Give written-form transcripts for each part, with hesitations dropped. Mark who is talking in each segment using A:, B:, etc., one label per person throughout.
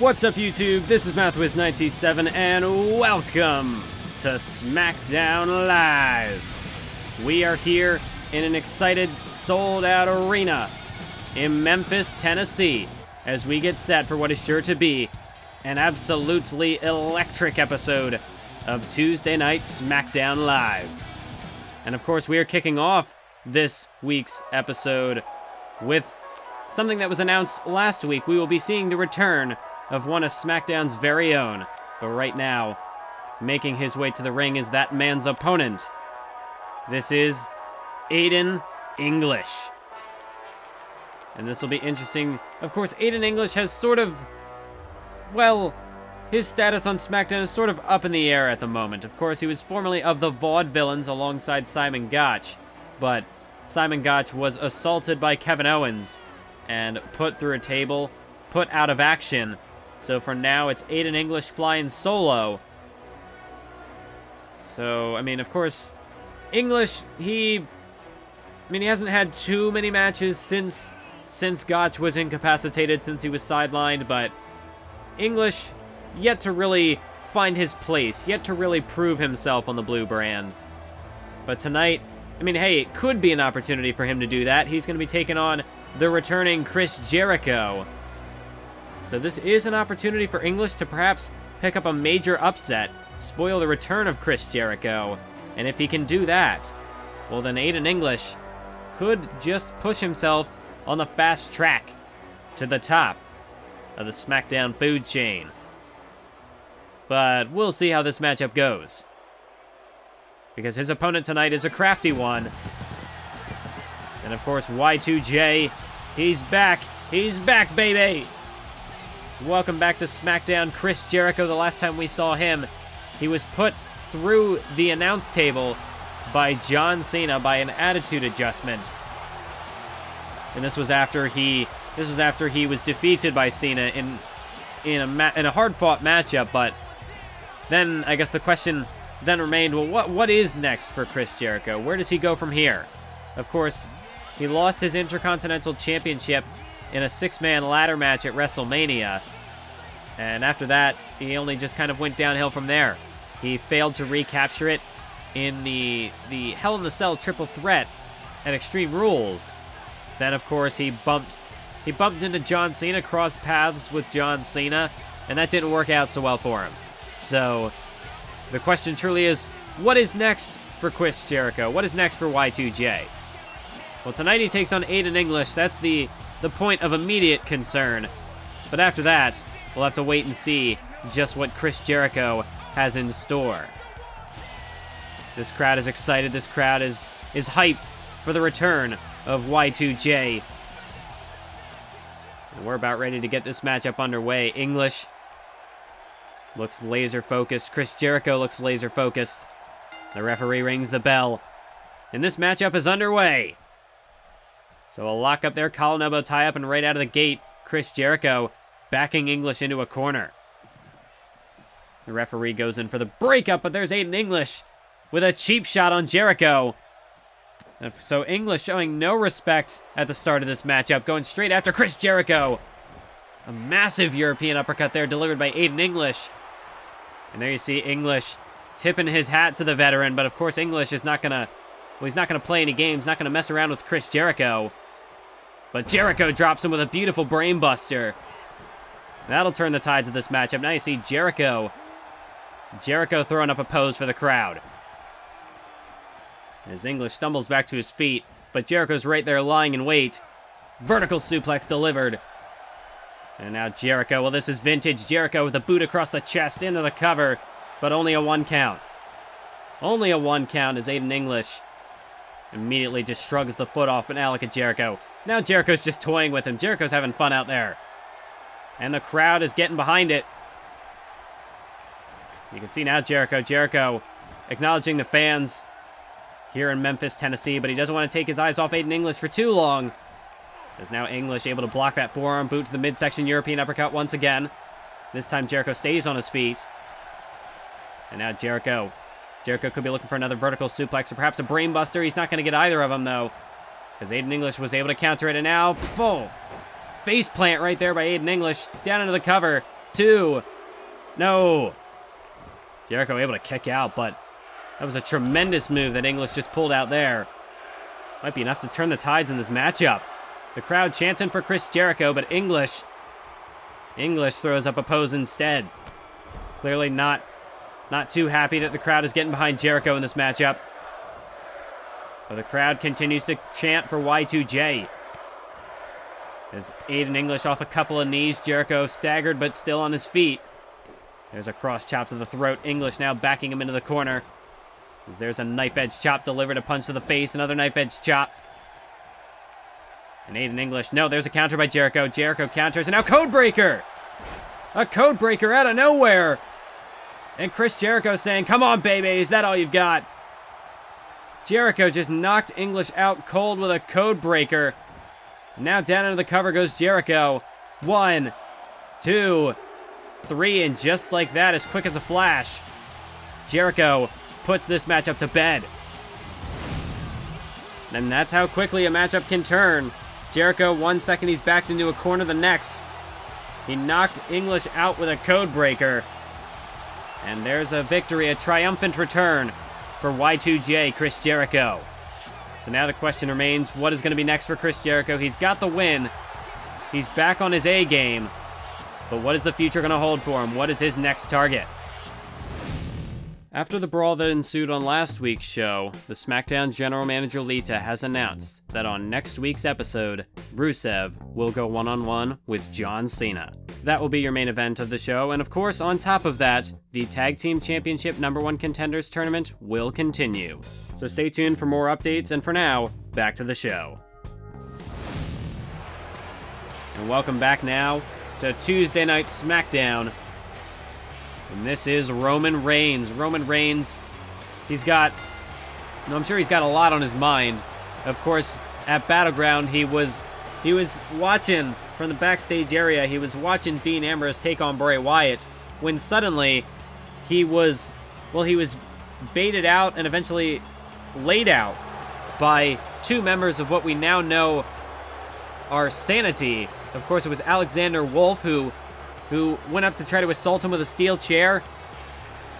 A: What's up, YouTube? This is MathWiz97, and welcome to SmackDown Live. We are here in an excited, sold-out arena in Memphis, Tennessee, as we get set for what is sure to be an absolutely electric episode of Tuesday Night SmackDown Live. And of course, we are kicking off this week's episode with something that was announced last week. We will be seeing the return of one of SmackDown's very own. But right now, making his way to the ring is that man's opponent. This is Aiden English. And this will be interesting. Of course, Aiden English has sort of, well, his status on SmackDown is sort of up in the air at the moment. Of course, he was formerly of the Vaudevillains alongside Simon Gotch, but Simon Gotch was assaulted by Kevin Owens and put through a table, put out of action. So for now, it's Aiden English flying solo. So, I mean, of course, English, he hasn't had too many matches since Gotch was incapacitated, since he was sidelined, but English yet to really find his place, yet to really prove himself on the blue brand. But tonight, I mean, hey, it could be an opportunity for him to do that. He's going to be taking on the returning Chris Jericho. So this is an opportunity for English to perhaps pick up a major upset, spoil the return of Chris Jericho. And if he can do that, well then Aiden English could just push himself on the fast track to the top of the SmackDown food chain. But we'll see how this matchup goes, because his opponent tonight is a crafty one. And of course, Y2J, he's back, baby! Welcome back to SmackDown, Chris Jericho. The last time we saw him, he was put through the announce table by John Cena by an attitude adjustment. And this was after he was defeated by Cena in a hard-fought matchup. But then I guess the question then remained, well, what is next for Chris Jericho? Where does he go from here? Of course, he lost his Intercontinental Championship in a six-man ladder match at WrestleMania. And after that, he only just kind of went downhill from there. He failed to recapture it in the Hell in the Cell triple threat at Extreme Rules. Then, of course, he bumped into John Cena, crossed paths with John Cena, and that didn't work out so well for him. So, the question truly is, what is next for Chris Jericho? What is next for Y2J? Well, tonight he takes on Aiden English. That's the point of immediate concern. But after that, we'll have to wait and see just what Chris Jericho has in store. This crowd is excited. This crowd is hyped for the return of Y2J. And we're about ready to get this matchup underway. English looks laser focused. Chris Jericho looks laser focused. The referee rings the bell, and this matchup is underway. So a lock up there, collar and elbow tie up, and right out of the gate, Chris Jericho backing English into a corner. The referee goes in for the breakup, but there's Aiden English with a cheap shot on Jericho. And so English showing no respect at the start of this matchup, going straight after Chris Jericho. A massive European uppercut there delivered by Aiden English. And there you see English tipping his hat to the veteran, but of course English is not gonna, well, he's not gonna play any games, not gonna mess around with Chris Jericho. But Jericho drops him with a beautiful brainbuster. That'll turn the tides of this matchup. Now you see Jericho throwing up a pose for the crowd. As English stumbles back to his feet, but Jericho's right there lying in wait. Vertical suplex delivered. And now Jericho, well, this is vintage Jericho with a boot across the chest into the cover, but only a 1 count. Only a 1 count as Aiden English immediately just shrugs the foot off, but now look at Jericho. Now Jericho's just toying with him. Jericho's having fun out there. And the crowd is getting behind it. You can see now Jericho acknowledging the fans here in Memphis, Tennessee, but he doesn't want to take his eyes off Aiden English for too long. As now English able to block that forearm boot to the midsection European uppercut once again. This time Jericho stays on his feet. And now Jericho could be looking for another vertical suplex or perhaps a brainbuster. He's not going to get either of them, though, as Aiden English was able to counter it. And now, full face plant right there by Aiden English. Down into the cover. 2. No. Jericho able to kick out, but that was a tremendous move that English just pulled out there. Might be enough to turn the tides in this matchup. The crowd chanting for Chris Jericho, but English throws up a pose instead. Clearly not too happy that the crowd is getting behind Jericho in this matchup. But the crowd continues to chant for Y2J. As Aiden English off a couple of knees, Jericho staggered but still on his feet. There's a cross chop to the throat. English now backing him into the corner. As there's a knife edge chop delivered, a punch to the face, another knife edge chop. And Aiden English, no, there's a counter by Jericho. Jericho counters, and now Codebreaker! A Codebreaker out of nowhere! And Chris Jericho saying, come on, baby, is that all you've got? Jericho just knocked English out cold with a Codebreaker. Now down into the cover goes Jericho. 1, 2, 3, and just like that, as quick as a flash, Jericho puts this matchup to bed. And that's how quickly a matchup can turn. Jericho, 1 second, he's backed into a corner. The next, he knocked English out with a Codebreaker. And there's a victory, a triumphant return for Y2J, Chris Jericho. So now the question remains, what is going to be next for Chris Jericho? He's got the win. He's back on his A game. But what is the future going to hold for him? What is his next target? After the brawl that ensued on last week's show, the SmackDown General Manager Lita has announced that on next week's episode, Rusev will go one-on-one with John Cena. That will be your main event of the show, and of course, on top of that, the Tag Team Championship #1 Contenders Tournament will continue. So stay tuned for more updates, and for now, back to the show. And welcome back now to Tuesday Night SmackDown. And this is Roman Reigns. Roman Reigns, I'm sure he's got a lot on his mind. Of course, at Battleground, he was watching from the backstage area. He was watching Dean Ambrose take on Bray Wyatt when suddenly he was baited out and eventually laid out by 2 members of what we now know are Sanity. Of course, it was Alexander Wolf who went up to try to assault him with a steel chair.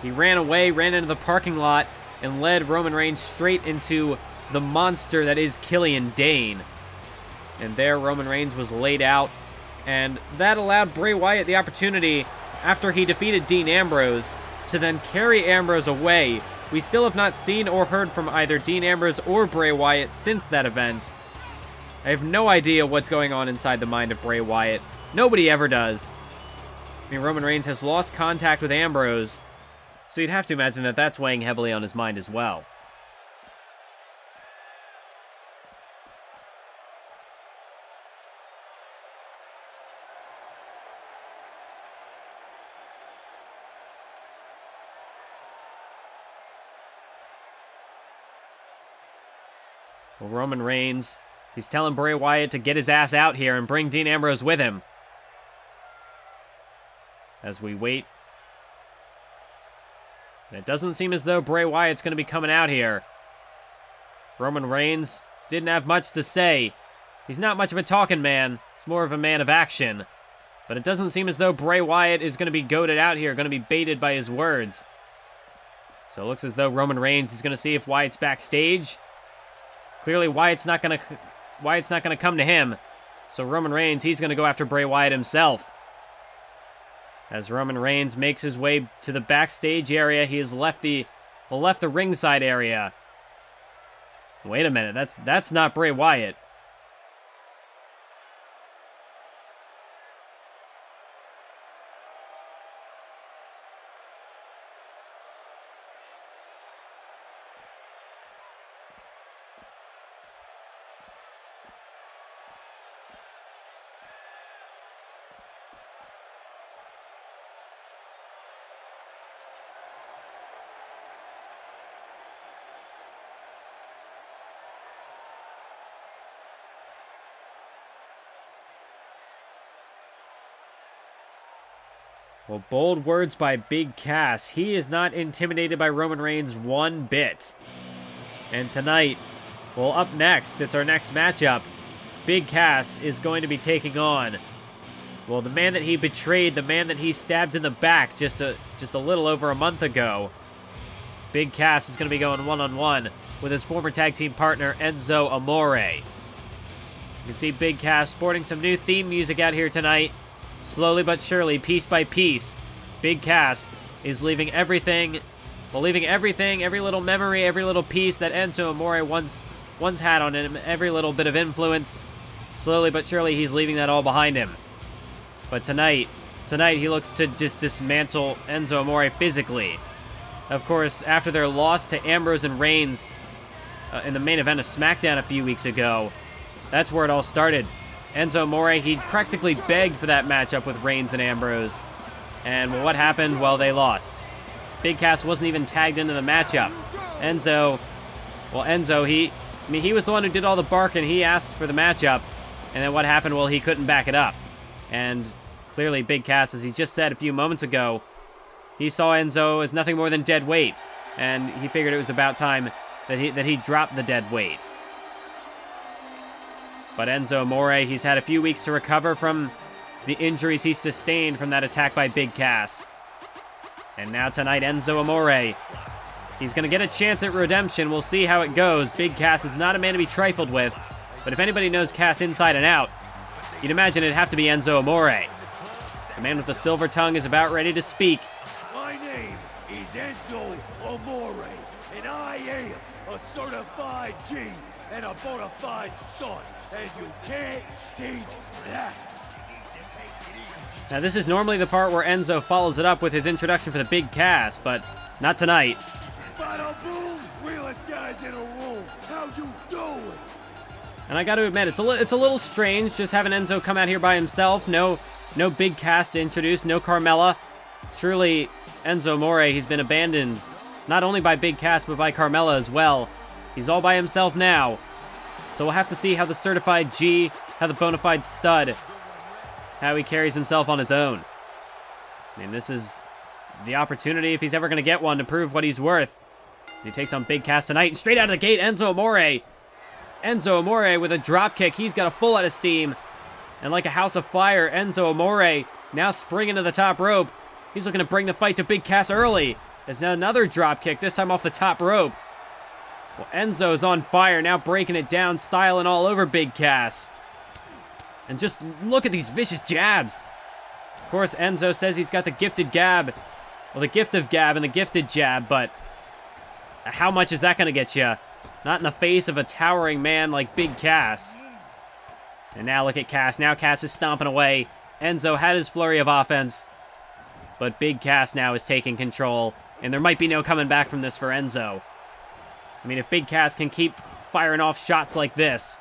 A: He ran away, ran into the parking lot, and led Roman Reigns straight into the monster that is Killian Dane. And there, Roman Reigns was laid out, and that allowed Bray Wyatt the opportunity, after he defeated Dean Ambrose, to then carry Ambrose away. We still have not seen or heard from either Dean Ambrose or Bray Wyatt since that event. I have no idea what's going on inside the mind of Bray Wyatt. Nobody ever does. I mean, Roman Reigns has lost contact with Ambrose, so you'd have to imagine that that's weighing heavily on his mind as well. Well, Roman Reigns, he's telling Bray Wyatt to get his ass out here and bring Dean Ambrose with him. As we wait. And it doesn't seem as though Bray Wyatt's going to be coming out here. Roman Reigns didn't have much to say. He's not much of a talking man. He's more of a man of action. But it doesn't seem as though Bray Wyatt is going to be goaded out here, going to be baited by his words. So it looks as though Roman Reigns is going to see if Wyatt's backstage. Clearly Wyatt's not going to come to him. So Roman Reigns, he's going to go after Bray Wyatt himself. As Roman Reigns makes his way to the backstage area, he has left the ringside area. Wait a minute, that's not Bray Wyatt. Well, bold words by Big Cass. He is not intimidated by Roman Reigns one bit. And tonight, well, up next, it's our next matchup. Big Cass is going to be taking on Well, the man that he betrayed, the man that he stabbed in the back just a little over a month ago. Big Cass is going to be going one-on-one with his former tag team partner, Enzo Amore. You can see Big Cass sporting some new theme music out here tonight. Slowly but surely, piece by piece, Big Cass is leaving everything, every little memory, every little piece that Enzo Amore once had on him, every little bit of influence. Slowly but surely, he's leaving that all behind him. But tonight he looks to just dismantle Enzo Amore physically. Of course, after their loss to Ambrose and Reigns in the main event of SmackDown a few weeks ago, that's where it all started. Enzo Amore, he practically begged for that matchup with Reigns and Ambrose. And what happened? Well, they lost. Big Cass wasn't even tagged into the matchup. Enzo, he was the one who did all the barking. He asked for the matchup. And then what happened? Well, he couldn't back it up. And clearly Big Cass, as he just said a few moments ago, he saw Enzo as nothing more than dead weight. And he figured it was about time that he dropped the dead weight. But Enzo Amore, he's had a few weeks to recover from the injuries he sustained from that attack by Big Cass. And now tonight, Enzo Amore, he's going to get a chance at redemption. We'll see how it goes. Big Cass is not a man to be trifled with. But if anybody knows Cass inside and out, you'd imagine it'd have to be Enzo Amore. The man with the silver tongue is about ready to speak.
B: My name is Enzo Amore, and I am a certified G and a bona fide stud, and you can't teach that.
A: Now, this is normally the part where Enzo follows it up with his introduction for the Big Cass, but not tonight.
B: Bada boom, realest guys in a room. How you doing?
A: And I got to admit, it's a little strange just having Enzo come out here by himself. No Big Cass to introduce, no Carmella. Surely Enzo Amore, he's been abandoned not only by Big Cass but by Carmella as well. He's all by himself now. So we'll have to see how the certified G, how the bona fide stud, how he carries himself on his own. I mean, this is the opportunity, if he's ever going to get one, to prove what he's worth. As he takes on Big Cass tonight, and straight out of the gate, Enzo Amore. Enzo Amore with a drop kick. He's got a full out of steam. And like a house of fire, Enzo Amore now springing to the top rope. He's looking to bring the fight to Big Cass early. There's now another drop kick, this time off the top rope. Well, Enzo's on fire, now breaking it down, styling all over Big Cass. And just look at these vicious jabs. Of course, Enzo says he's got the gifted gab. Well, the gift of gab and the gifted jab, but how much is that going to get you? Not in the face of a towering man like Big Cass. And now look at Cass. Now Cass is stomping away. Enzo had his flurry of offense. But Big Cass now is taking control. And there might be no coming back from this for Enzo. I mean, if Big Cass can keep firing off shots like this,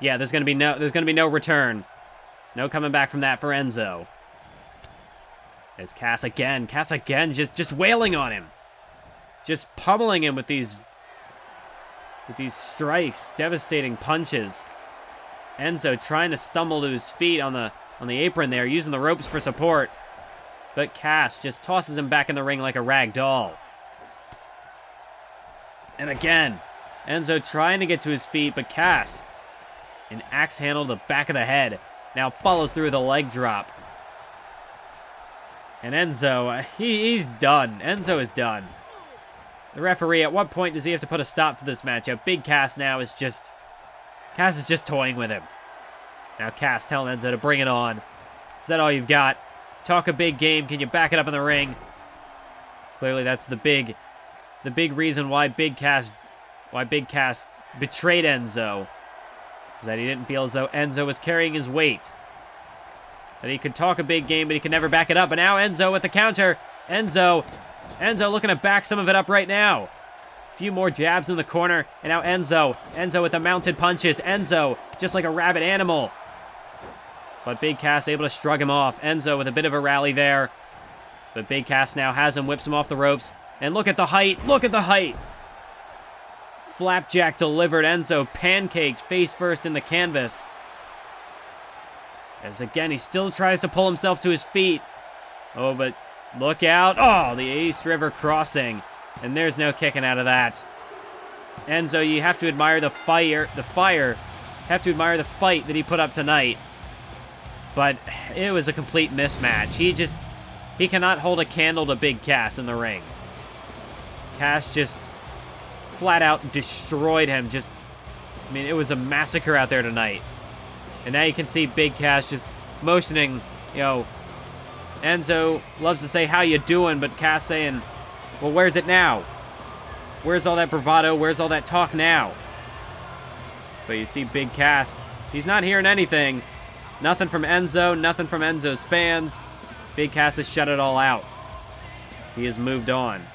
A: yeah, there's gonna be no return. No coming back from that for Enzo. There's Cass again, just wailing on him. Just pummeling him with these strikes, devastating punches. Enzo trying to stumble to his feet on the apron there, using the ropes for support. But Cass just tosses him back in the ring like a rag doll. And again, Enzo trying to get to his feet, but Cass, an axe handle to the back of the head, now follows through the leg drop. And Enzo, he's done. Enzo is done. The referee, at what point does he have to put a stop to this matchup? Big Cass now is just... Cass is just toying with him. Now Cass telling Enzo to bring it on. Is that all you've got? Talk a big game. Can you back it up in the ring? Clearly that's the big reason why Big Cass betrayed Enzo. Was that he didn't feel as though Enzo was carrying his weight. That he could talk a big game, but he could never back it up. And now Enzo with the counter. Enzo looking to back some of it up right now. A few more jabs in the corner. And now Enzo with the mounted punches. Enzo just like a rabid animal. But Big Cass able to shrug him off. Enzo with a bit of a rally there. But Big Cass now has him, whips him off the ropes. And look at the height. Look at the height. Flapjack delivered. Enzo pancaked face first in the canvas. As again, he still tries to pull himself to his feet. Oh, but look out. Oh, the East River crossing. And there's no kicking out of that. Enzo, you have to admire the fire. Have to admire the fight that he put up tonight. but it was a complete mismatch. He cannot hold a candle to Big Cass in the ring. Cass just flat out destroyed him. It was a massacre out there tonight. And now you can see Big Cass just motioning, Enzo loves to say, "How you doing?" But Cass saying, "Well, where's it now? Where's all that bravado? Where's all that talk now?" But you see Big Cass, he's not hearing anything. Nothing from Enzo, nothing from Enzo's fans. Big Cass has shut it all out. He has moved on.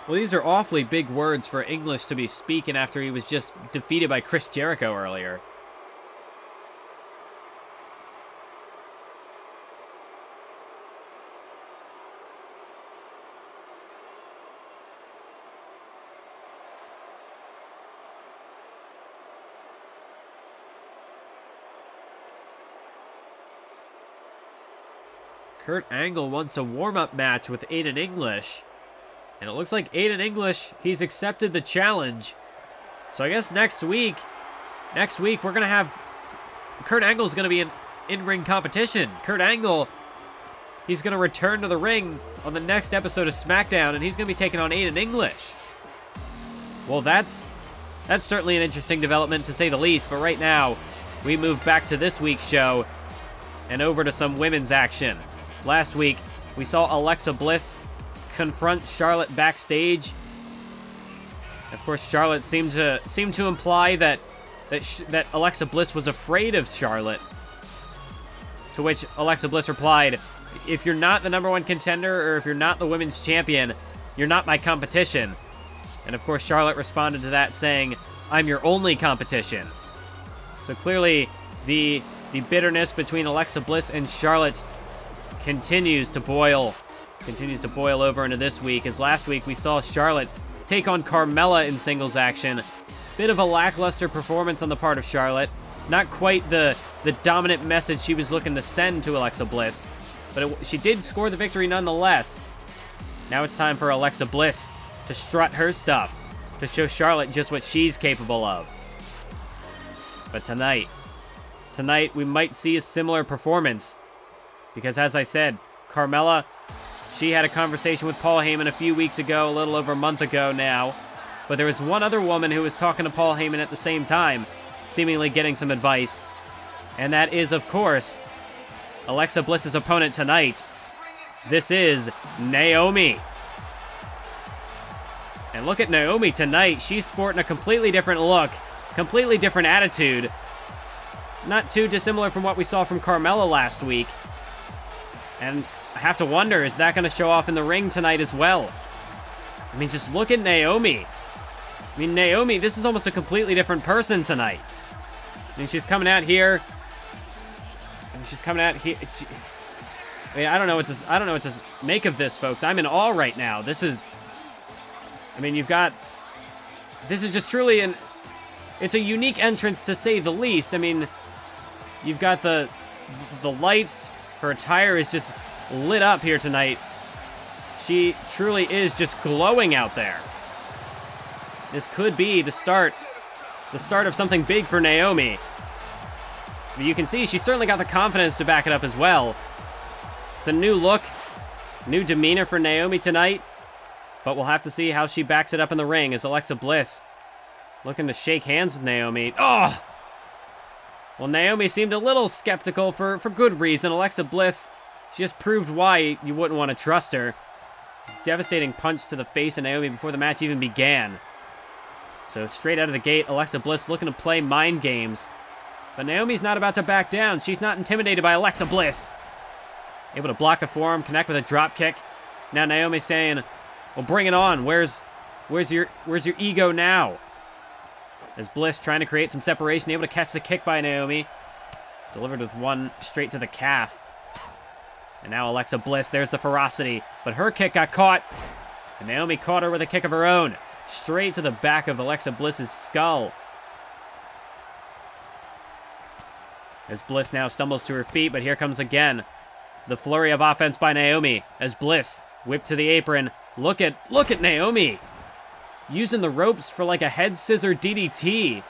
A: Well, these are awfully big words for English to be speaking after he was just defeated by Chris Jericho earlier. Kurt Angle wants a warm-up match with Aiden English. And it looks like Aiden English, he's accepted the challenge. So I guess next week we're going to have... Kurt Angle's going to be in in-ring competition. Kurt Angle, he's going to return to the ring on the next episode of SmackDown, and he's going to be taking on Aiden English. Well, that's certainly an interesting development, to say the least. But right now, we move back to this week's show and over to some women's action. Last week, we saw Alexa Bliss confront Charlotte backstage. Of course, Charlotte seemed to imply that Alexa Bliss was afraid of Charlotte. To which Alexa Bliss replied, "If you're not the #1 contender, or if you're not the women's champion, you're not my competition." And of course, Charlotte responded to that saying, "I'm your only competition." So clearly, the bitterness between Alexa Bliss and Charlotte continues to boil over into this week, as last week we saw Charlotte take on Carmella in singles action. Bit of a lackluster performance on the part of Charlotte. Not quite the dominant message she was looking to send to Alexa Bliss, but she did score the victory nonetheless. Now it's time for Alexa Bliss to strut her stuff, to show Charlotte just what she's capable of. But tonight we might see a similar performance, because as I said, Carmella, she had a conversation with Paul Heyman a few weeks ago, a little over a month ago now. But there was one other woman who was talking to Paul Heyman at the same time, seemingly getting some advice. And that is, of course, Alexa Bliss's opponent tonight. This is Naomi. And look at Naomi tonight. She's sporting a completely different look, completely different attitude. Not too dissimilar from what we saw from Carmella last week. And I have to wonder, is that going to show off in the ring tonight as well? I mean, just look at Naomi. I mean, Naomi, this is almost a completely different person tonight. I mean, she's coming out here. I don't know what to make of this, folks. I'm in awe right now. This is just truly it's a unique entrance, to say the least. I mean, you've got the lights. Her attire is just lit up here tonight. She truly is just glowing out there. This could be the start of something big for Naomi. But you can see she's certainly got the confidence to back it up as well. It's a new look, new demeanor for Naomi tonight. But we'll have to see how she backs it up in the ring, as Alexa Bliss looking to shake hands with Naomi. Oh! Well, Naomi seemed a little skeptical for good reason. Alexa Bliss, she just proved why you wouldn't want to trust her. Devastating punch to the face of Naomi before the match even began. So straight out of the gate, Alexa Bliss looking to play mind games. But Naomi's not about to back down. She's not intimidated by Alexa Bliss. Able to block the forearm, connect with a drop kick. Now Naomi's saying, "Well, bring it on. Where's your ego now?" As Bliss trying to create some separation, able to catch the kick by Naomi. Delivered with one straight to the calf. And now Alexa Bliss, there's the ferocity. But her kick got caught. And Naomi caught her with a kick of her own. Straight to the back of Alexa Bliss's skull. As Bliss now stumbles to her feet, but here comes again the flurry of offense by Naomi. As Bliss Whip to the apron. Look at Naomi. Using the ropes for like a head scissor DDT.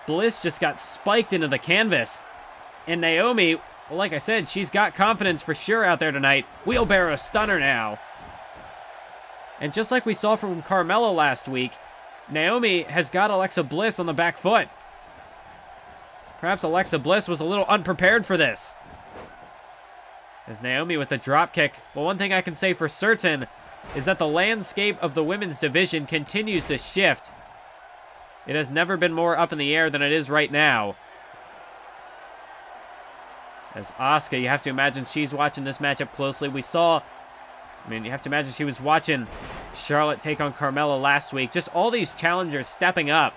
A: Bliss just got spiked into the canvas. And Naomi, well, like I said, she's got confidence for sure out there tonight. Wheelbarrow stunner now. And just like we saw from Carmella last week, Naomi has got Alexa Bliss on the back foot. Perhaps Alexa Bliss was a little unprepared for this. As Naomi with the dropkick. Well, one thing I can say for certain is that the landscape of the women's division continues to shift. It has never been more up in the air than it is right now. As Asuka, you have to imagine she's watching this matchup closely. You have to imagine she was watching Charlotte take on Carmella last week. Just all these challengers stepping up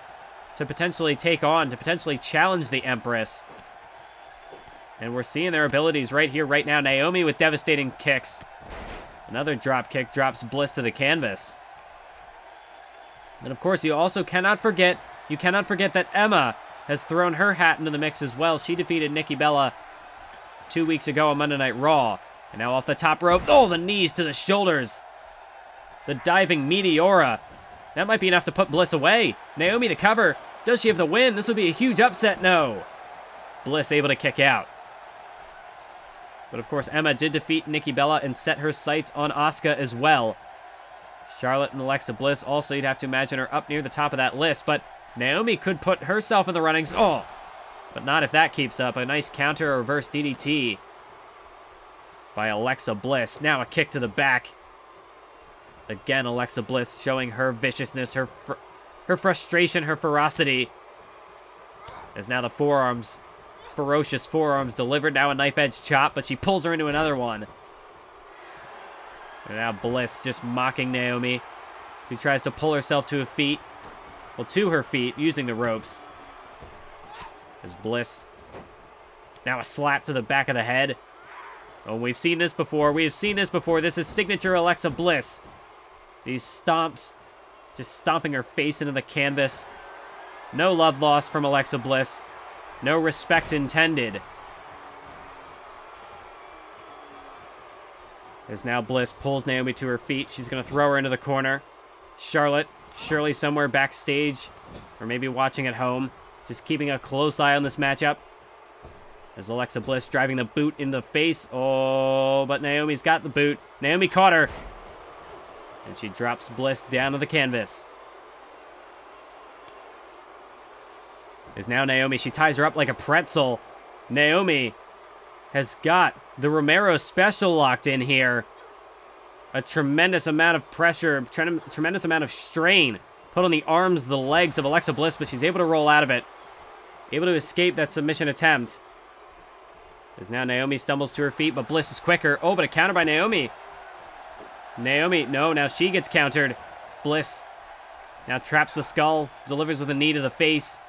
A: to potentially potentially challenge the Empress. And we're seeing their abilities right here, right now. Naomi with devastating kicks. Another drop kick drops Bliss to the canvas. And of course, you cannot forget that Emma has thrown her hat into the mix as well. She defeated Nikki Bella 2 weeks ago on Monday Night Raw. And now off the top rope. Oh, the knees to the shoulders. The diving Meteora. That might be enough to put Bliss away. Naomi the cover. Does she have the win? This would be a huge upset. No. Bliss able to kick out. But of course, Emma did defeat Nikki Bella and set her sights on Asuka as well. Charlotte and Alexa Bliss also, you'd have to imagine, are up near the top of that list. But Naomi could put herself in the runnings. Oh, but not if that keeps up. A nice counter reverse DDT by Alexa Bliss. Now a kick to the back. Again, Alexa Bliss showing her viciousness, her frustration, her ferocity. As now the forearms, ferocious forearms delivered. Now a knife edge chop, but she pulls her into another one. And now Bliss just mocking Naomi, who tries to pull herself to her feet. Well, to her feet, using the ropes. As Bliss. Now a slap to the back of the head. Oh, we've seen this before. We have seen this before. This is signature Alexa Bliss. These stomps. Just stomping her face into the canvas. No love lost from Alexa Bliss. No respect intended. As now Bliss pulls Naomi to her feet. She's going to throw her into the corner. Charlotte, surely somewhere backstage, or maybe watching at home, just keeping a close eye on this matchup. As Alexa Bliss driving the boot in the face. Oh, but Naomi's got the boot. Naomi caught her. And she drops Bliss down to the canvas. As now Naomi, she ties her up like a pretzel. Naomi has got the Romero special locked in here. A tremendous amount of pressure, tremendous amount of strain put on the arms, the legs of Alexa Bliss, but she's able to roll out of it. Able to escape that submission attempt. As now Naomi stumbles to her feet, but Bliss is quicker. Oh, but a counter by Naomi. Naomi, no, now she gets countered. Bliss now traps the skull, delivers with a knee to the face,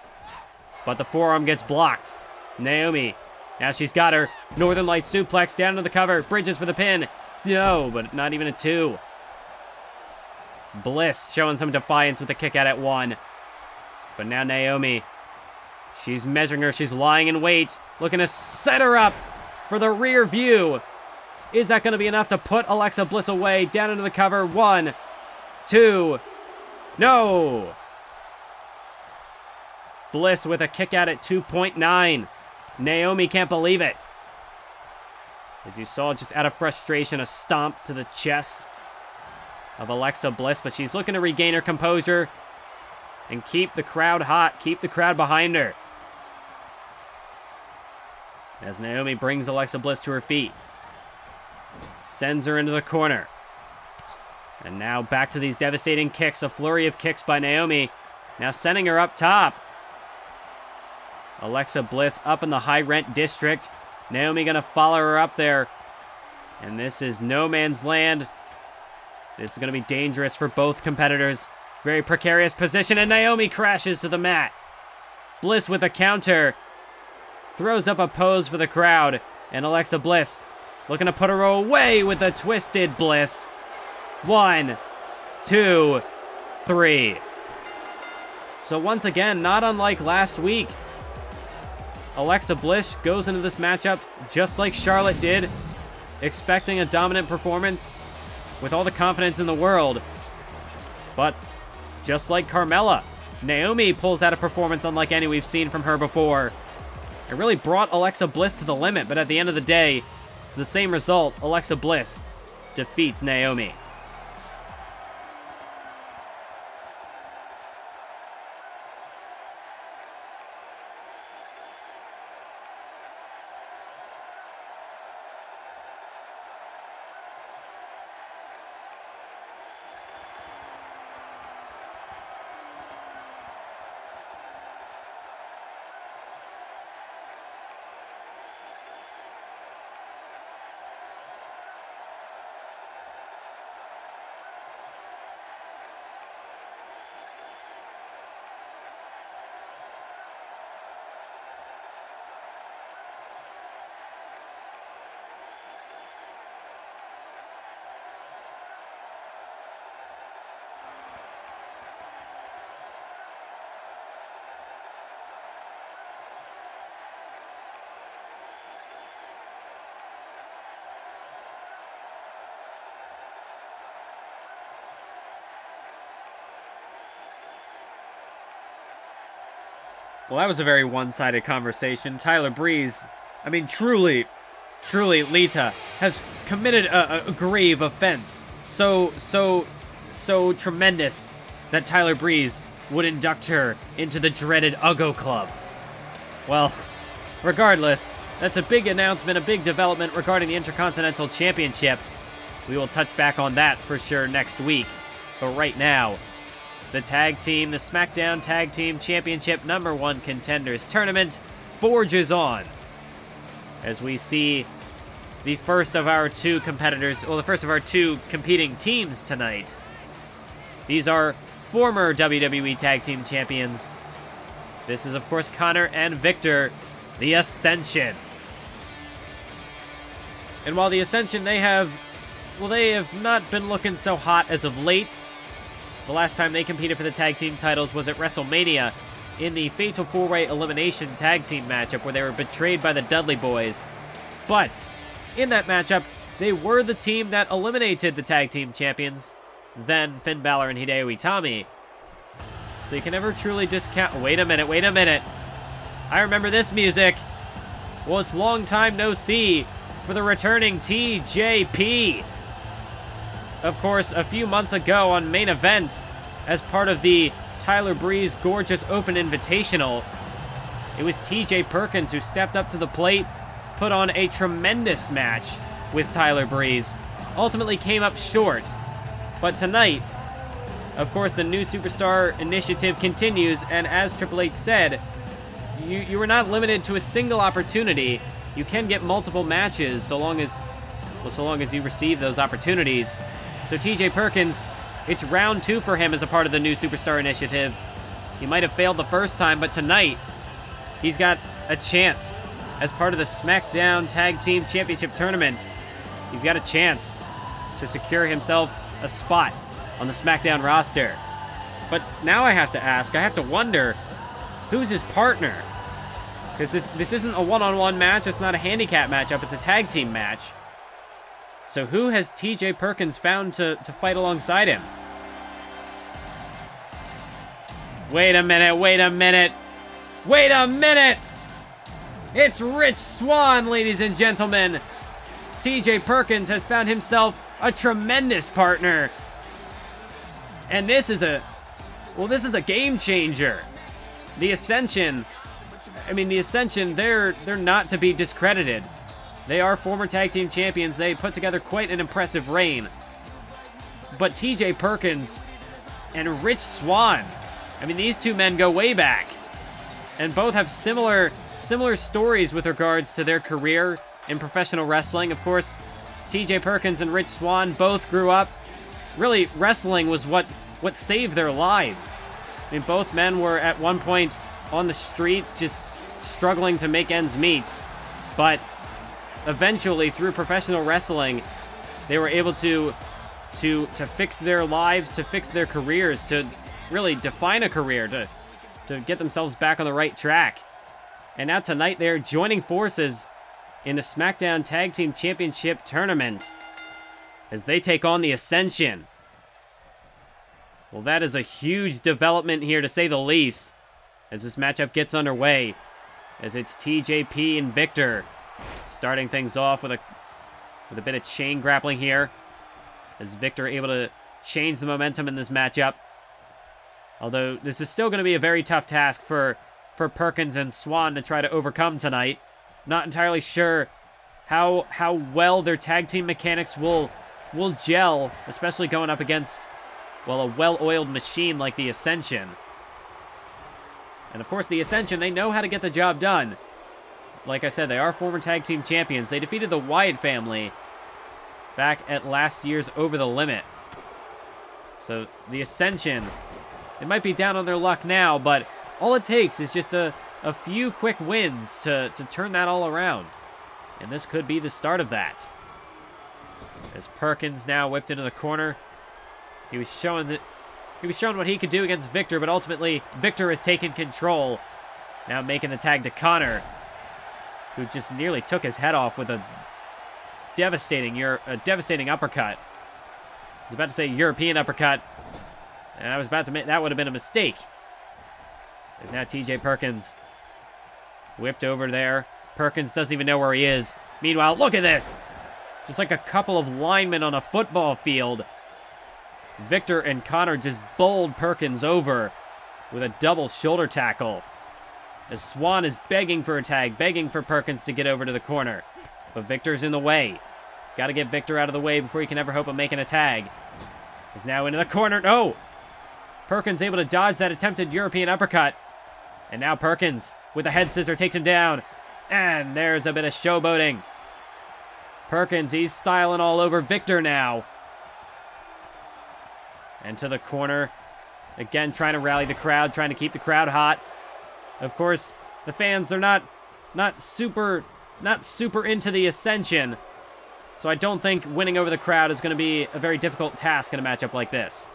A: but the forearm gets blocked. Naomi, now she's got her. Northern Light suplex down to the cover. Bridges for the pin. No, but not even a 2. Bliss showing some defiance with a kick out at 1. But now Naomi, she's measuring her. She's lying in wait, looking to set her up for the rear view. Is that going to be enough to put Alexa Bliss away? Down into the cover. 1, 2. No. Bliss with a kick out at 2.9. Naomi can't believe it. As you saw, just out of frustration, a stomp to the chest of Alexa Bliss, but she's looking to regain her composure and keep the crowd hot, keep the crowd behind her. As Naomi brings Alexa Bliss to her feet, sends her into the corner. And now back to these devastating kicks, a flurry of kicks by Naomi, now sending her up top. Alexa Bliss up in the high rent district. Naomi gonna follow her up there. And this is no man's land. This is gonna be dangerous for both competitors. Very precarious position, and Naomi crashes to the mat. Bliss with a counter. Throws up a pose for the crowd. And Alexa Bliss looking to put her away with a twisted Bliss. 1, 2, 3. So once again, not unlike last week, Alexa Bliss goes into this matchup just like Charlotte did, expecting a dominant performance. with all the confidence in the world. But just like Carmella, Naomi pulls out a performance unlike any we've seen from her before. It really brought Alexa Bliss to the limit, but at the end of the day, it's the same result. Alexa Bliss defeats Naomi. Well, that was a very one-sided conversation. Tyler Breeze, I mean, truly, Lita has committed a grave offense. So tremendous that Tyler Breeze would induct her into the dreaded Uggo Club. Well, regardless, that's a big announcement, a big development regarding the Intercontinental Championship. We will touch back on that for sure next week. But right now, the SmackDown Tag Team Championship #1 Contenders Tournament forges on. As we see the first of our two competitors, well, the first of our two competing teams tonight. These are former WWE Tag Team Champions. This is, of course, Connor and Victor, the Ascension. And while the Ascension, they have not been looking so hot as of late. The last time they competed for the tag team titles was at WrestleMania in the Fatal 4-Way Elimination Tag Team matchup where they were betrayed by the Dudley Boys. But in that matchup, they were the team that eliminated the tag team champions, then Finn Balor and Hideo Itami. So you can never truly discount... Wait a minute. I remember this music. Well, it's long time no see for the returning TJP. Of course, a few months ago on Main Event, as part of the Tyler Breeze Gorgeous Open Invitational, it was TJ Perkins who stepped up to the plate, put on a tremendous match with Tyler Breeze, ultimately came up short. But tonight, of course, the new Superstar Initiative continues, and as Triple H said, you were not limited to a single opportunity. You can get multiple matches so long as you receive those opportunities. So TJ Perkins, it's round 2 for him as a part of the new Superstar Initiative. He might have failed the first time, but tonight, he's got a chance. As part of the SmackDown Tag Team Championship Tournament, he's got a chance to secure himself a spot on the SmackDown roster. But now I have to wonder, who's his partner? Because this isn't a one-on-one match, it's not a handicap matchup, it's a tag team match. So who has TJ Perkins found to fight alongside him? Wait a minute! It's Rich Swann, ladies and gentlemen! TJ Perkins has found himself a tremendous partner. And this is a game changer. The Ascension, they're not to be discredited. They are former tag team champions. They put together quite an impressive reign. But TJ Perkins and Rich Swann, these two men go way back. And both have similar stories with regards to their career in professional wrestling. Of course, TJ Perkins and Rich Swann both grew up. Really, wrestling was what saved their lives. Both men were at one point on the streets just struggling to make ends meet. But eventually, through professional wrestling, they were able to fix their lives, to fix their careers, to really define a career, to get themselves back on the right track. And now tonight, they're joining forces in the SmackDown Tag Team Championship Tournament. as they take on the Ascension. Well, that is a huge development here, to say the least, as this matchup gets underway, as it's TJP and Victor starting things off with a bit of chain grappling here, as Victor able to change the momentum in this matchup. Although this is still going to be a very tough task for Perkins and Swan to try to overcome tonight. Not entirely sure how well their tag team mechanics will gel, especially going up against, well, a well-oiled machine like the Ascension. And of course, the Ascension, they know how to get the job done. Like I said, they are former tag team champions. They defeated the Wyatt family back at last year's Over the Limit. So the Ascension, they might be down on their luck now, but all it takes is just a few quick wins to turn that all around. And this could be the start of that. As Perkins now whipped into the corner. He was showing what he could do against Victor, but ultimately Victor has taken control. Now making the tag to Connor, who just nearly took his head off with a devastating uppercut. I was about to say European uppercut, and I was about to make that would have been a mistake. There's now TJ Perkins whipped over there. Perkins doesn't even know where he is. Meanwhile, look at this. Just like a couple of linemen on a football field. Victor and Connor just bowled Perkins over with a double shoulder tackle. As Swan is begging for a tag, begging for Perkins to get over to the corner. But Victor's in the way. Got to get Victor out of the way before he can ever hope of making a tag. He's now into the corner. No! Perkins able to dodge that attempted European uppercut. And now Perkins, with a head scissor, takes him down. And there's a bit of showboating. Perkins, he's styling all over Victor now. And to the corner. Again, trying to rally the crowd, trying to keep the crowd hot. Of course, the fans, they're not super into the Ascension. So I don't think winning over the crowd is going to be a very difficult task in a matchup like this.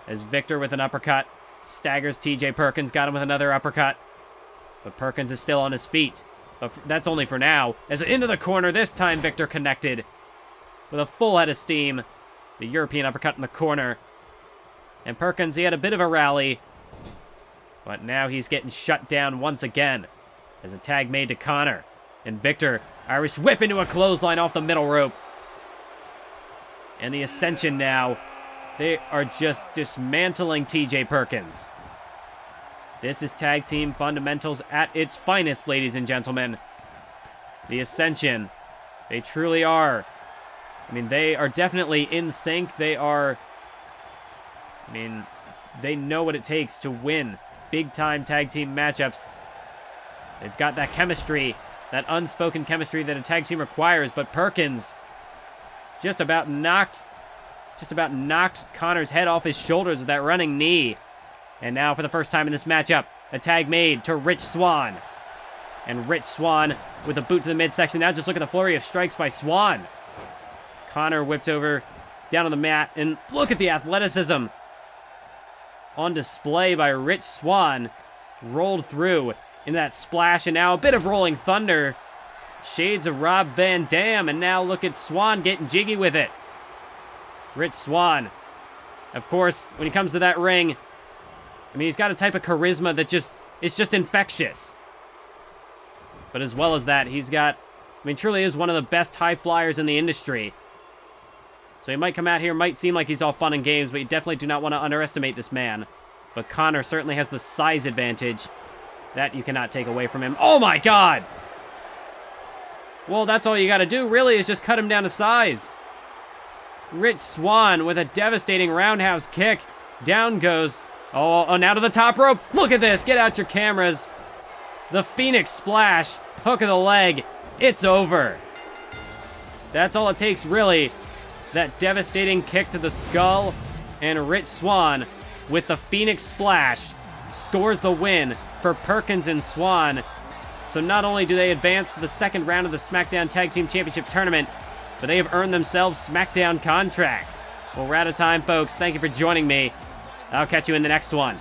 A: As Victor with an uppercut staggers TJ Perkins, got him with another uppercut. But Perkins is still on his feet. But that's only for now. As into the corner, this time Victor connected with a full head of steam. The European uppercut in the corner. And Perkins, he had a bit of a rally. But now he's getting shut down once again. As a tag made to Connor. And Victor, Irish whip into a clothesline off the middle rope. And the Ascension now, they are just dismantling TJ Perkins. This is tag team fundamentals at its finest, ladies and gentlemen. The Ascension, they truly are. I mean, they are definitely in sync. They are, I mean, they know what it takes to win big-time tag team matchups. They've got that chemistry, that unspoken chemistry that a tag team requires, but Perkins just about knocked Connor's head off his shoulders with that running knee. And now, for the first time in this matchup, a tag made to Rich Swann. And Rich Swann with a boot to the midsection. Now just look at the flurry of strikes by Swann. Connor whipped over down on the mat. And look at the athleticism on display by Rich Swann. Rolled through in that splash. And now a bit of rolling thunder. Shades of Rob Van Dam. And now look at Swann getting jiggy with it. Rich Swann. Of course, when he comes to that ring, I mean, he's got a type of charisma that is just infectious. But as well as that, he's got, I mean, truly is one of the best high flyers in the industry. So he might come out here, might seem like he's all fun and games, but you definitely do not want to underestimate this man. But Connor certainly has the size advantage. That you cannot take away from him. Oh my God! Well, that's all you got to do, really, is just cut him down to size. Rich Swann with a devastating roundhouse kick. Down goes. Oh, now to the top rope. Look at this. Get out your cameras. The Phoenix Splash. Hook of the leg. It's over. That's all it takes, really. That devastating kick to the skull. And Rich Swann with the Phoenix Splash scores the win for Perkins and Swann. So not only do they advance to the second round of the SmackDown Tag Team Championship Tournament, but they have earned themselves SmackDown contracts. Well, we're out of time, folks. Thank you for joining me. I'll catch you in the next one.